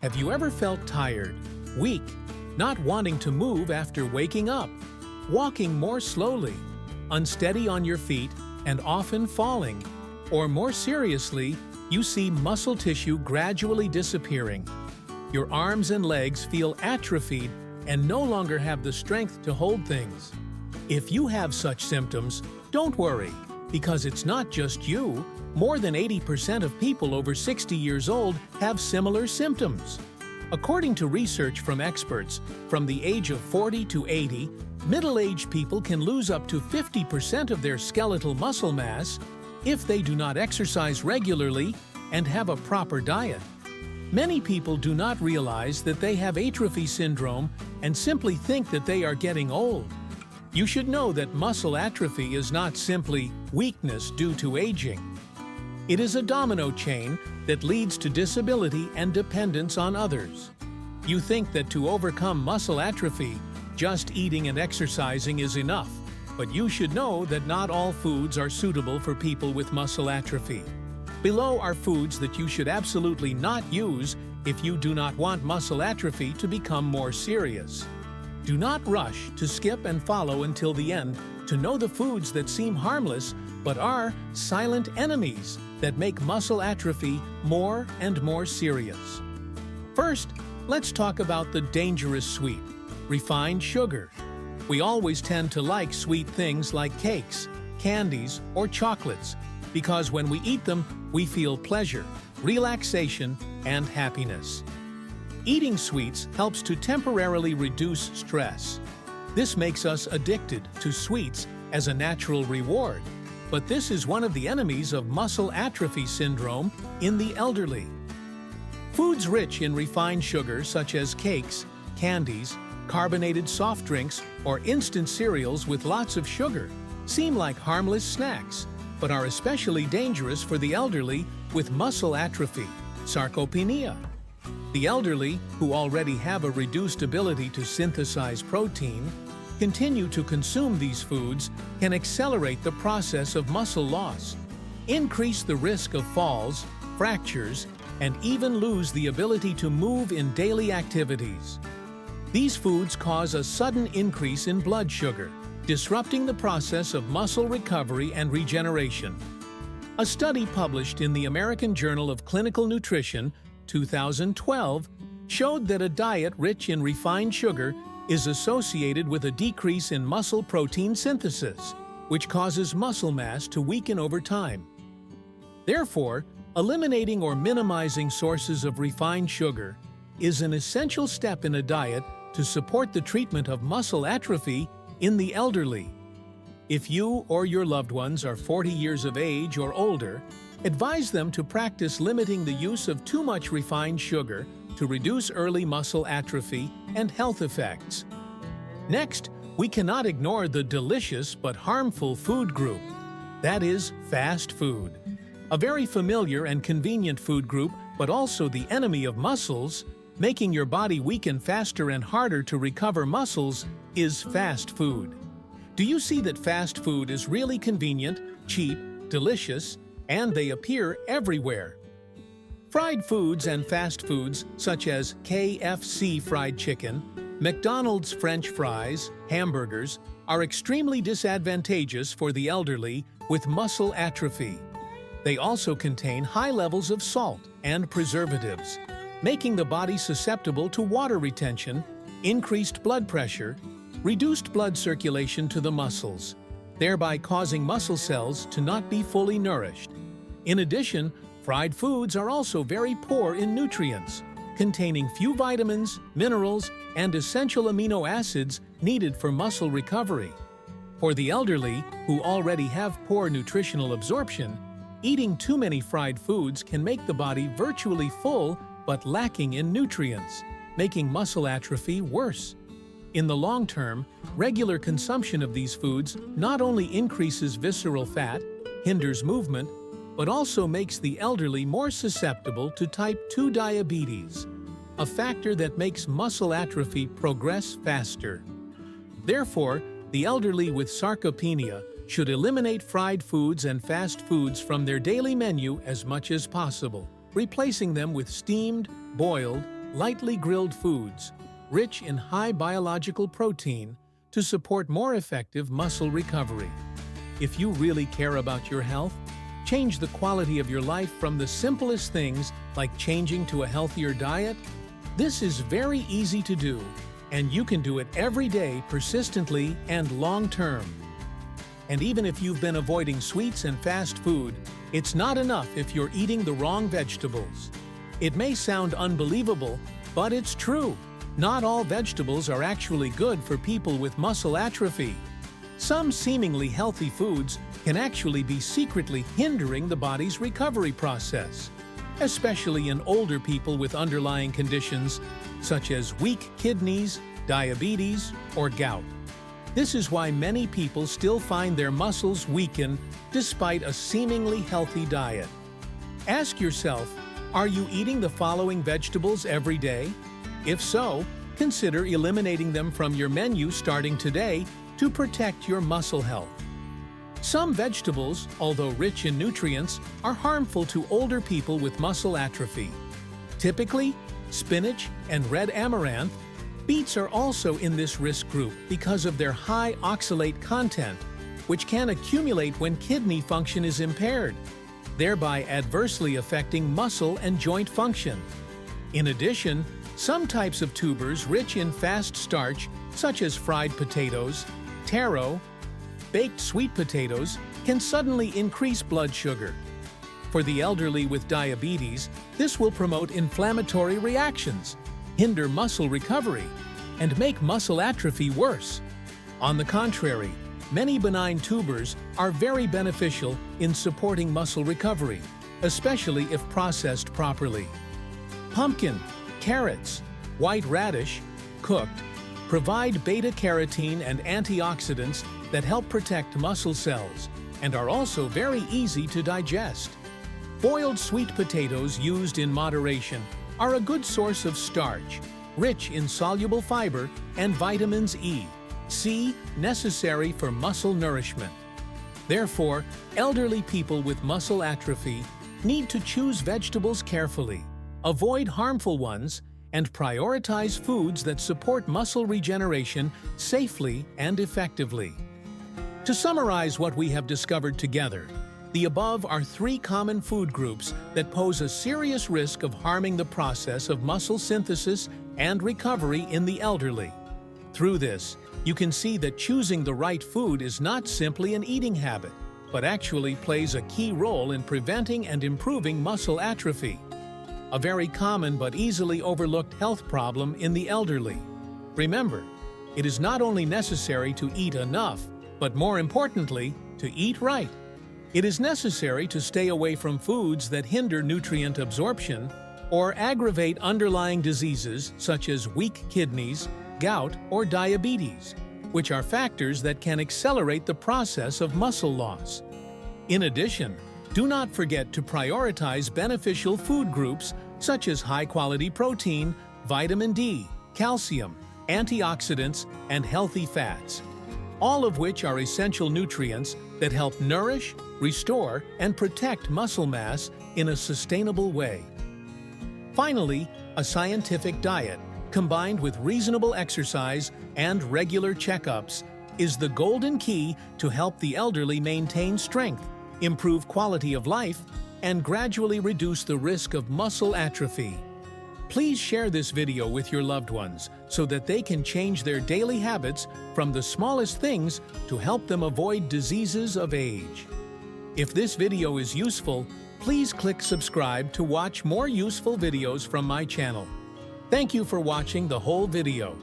Have you ever felt tired, weak, not wanting to move after waking up, walking more slowly, unsteady on your feet, and often falling? Or more seriously, you see muscle tissue gradually disappearing. Your arms and legs feel atrophied and no longer have the strength to hold things. If you have such symptoms, don't worry, because it's not just you. More than 80% of people over 60 years old have similar symptoms. According to research from experts, from the age of 40 to 80, middle-aged people can lose up to 50% of their skeletal muscle mass if they do not exercise regularly and have a proper diet. Many people do not realize that they have atrophy syndrome and simply think that they are getting old. You should know that muscle atrophy is not simply weakness due to aging. It is a domino chain that leads to disability and dependence on others. You think that to overcome muscle atrophy, just eating and exercising is enough, but you should know that not all foods are suitable for people with muscle atrophy. Below are foods that you should absolutely not use if you do not want muscle atrophy to become more serious. Do not rush to skip and follow until the end to know the foods that seem harmless but are silent enemies that make muscle atrophy more and more serious. First, let's talk about the dangerous sweet, refined sugar. We always tend to like sweet things like cakes, candies, or chocolates, because when we eat them, we feel pleasure, relaxation, and happiness. Eating sweets helps to temporarily reduce stress. This makes us addicted to sweets as a natural reward, but this is one of the enemies of muscle atrophy syndrome in the elderly. Foods rich in refined sugar such as cakes, candies, carbonated soft drinks, or instant cereals with lots of sugar seem like harmless snacks, but are especially dangerous for the elderly with muscle atrophy, sarcopenia. The elderly, who already have a reduced ability to synthesize protein, continue to consume these foods can accelerate the process of muscle loss, increase the risk of falls, fractures, and even lose the ability to move in daily activities. These foods cause a sudden increase in blood sugar, disrupting the process of muscle recovery and regeneration. A study published in the American Journal of Clinical Nutrition, 2012, showed that a diet rich in refined sugar is associated with a decrease in muscle protein synthesis, which causes muscle mass to weaken over time. Therefore, eliminating or minimizing sources of refined sugar is an essential step in a diet to support the treatment of muscle atrophy in the elderly. If you or your loved ones are 40 years of age or older, advise them to practice limiting the use of too much refined sugar to reduce early muscle atrophy and health effects. Next, we cannot ignore the delicious but harmful food group. That is fast food. A very familiar and convenient food group, but also the enemy of muscles, making your body weaken faster and harder to recover muscles, is fast food. Do you see that fast food is really convenient, cheap, delicious, and they appear everywhere? Fried foods and fast foods such as KFC fried chicken, McDonald's French fries, hamburgers, are extremely disadvantageous for the elderly with muscle atrophy. They also contain high levels of salt and preservatives, making the body susceptible to water retention, increased blood pressure, reduced blood circulation to the muscles, thereby causing muscle cells to not be fully nourished. In addition, fried foods are also very poor in nutrients, containing few vitamins, minerals, and essential amino acids needed for muscle recovery. For the elderly, who already have poor nutritional absorption, eating too many fried foods can make the body virtually full but lacking in nutrients, making muscle atrophy worse. In the long term, regular consumption of these foods not only increases visceral fat, hinders movement, but also makes the elderly more susceptible to type 2 diabetes, a factor that makes muscle atrophy progress faster. Therefore, the elderly with sarcopenia should eliminate fried foods and fast foods from their daily menu as much as possible, replacing them with steamed, boiled, lightly grilled foods, rich in high biological protein, to support more effective muscle recovery. If you really care about your health, change the quality of your life from the simplest things like changing to a healthier diet. This is very easy to do, and you can do it every day persistently and long-term. And even if you've been avoiding sweets and fast food, it's not enough if you're eating the wrong vegetables. It may sound unbelievable, but it's true. Not all vegetables are actually good for people with muscle atrophy. Some seemingly healthy foods can actually be secretly hindering the body's recovery process, especially in older people with underlying conditions such as weak kidneys, diabetes, or gout. This is why many people still find their muscles weaken despite a seemingly healthy diet. Ask yourself, are you eating the following vegetables every day? If so, consider eliminating them from your menu starting today to protect your muscle health. Some vegetables, although rich in nutrients, are harmful to older people with muscle atrophy. Typically, spinach and red amaranth. Beets are also in this risk group because of their high oxalate content, which can accumulate when kidney function is impaired, thereby adversely affecting muscle and joint function. In addition, some types of tubers rich in fast starch, such as fried potatoes, taro, baked sweet potatoes, can suddenly increase blood sugar. For the elderly with diabetes, this will promote inflammatory reactions, hinder muscle recovery, and make muscle atrophy worse. On the contrary, many benign tubers are very beneficial in supporting muscle recovery, especially if processed properly. Pumpkin, carrots, white radish, cooked, provide beta-carotene and antioxidants that help protect muscle cells and are also very easy to digest. Boiled sweet potatoes used in moderation are a good source of starch, rich in soluble fiber and vitamins E, C necessary for muscle nourishment. Therefore, elderly people with muscle atrophy need to choose vegetables carefully, avoid harmful ones, and prioritize foods that support muscle regeneration safely and effectively. To summarize what we have discovered together, the above are 3 common food groups that pose a serious risk of harming the process of muscle synthesis and recovery in the elderly. Through this, you can see that choosing the right food is not simply an eating habit, but actually plays a key role in preventing and improving muscle atrophy, a very common but easily overlooked health problem in the elderly. Remember, it is not only necessary to eat enough, but more importantly, to eat right. It is necessary to stay away from foods that hinder nutrient absorption or aggravate underlying diseases such as weak kidneys, gout, or diabetes, which are factors that can accelerate the process of muscle loss. In addition, do not forget to prioritize beneficial food groups such as high-quality protein, vitamin D, calcium, antioxidants, and healthy fats, all of which are essential nutrients that help nourish, restore, and protect muscle mass in a sustainable way. Finally, a scientific diet, combined with reasonable exercise and regular checkups, is the golden key to help the elderly maintain strength, improve quality of life, and gradually reduce the risk of muscle atrophy. Please share this video with your loved ones so that they can change their daily habits from the smallest things to help them avoid diseases of age. If this video is useful, please click subscribe to watch more useful videos from my channel. Thank you for watching the whole video.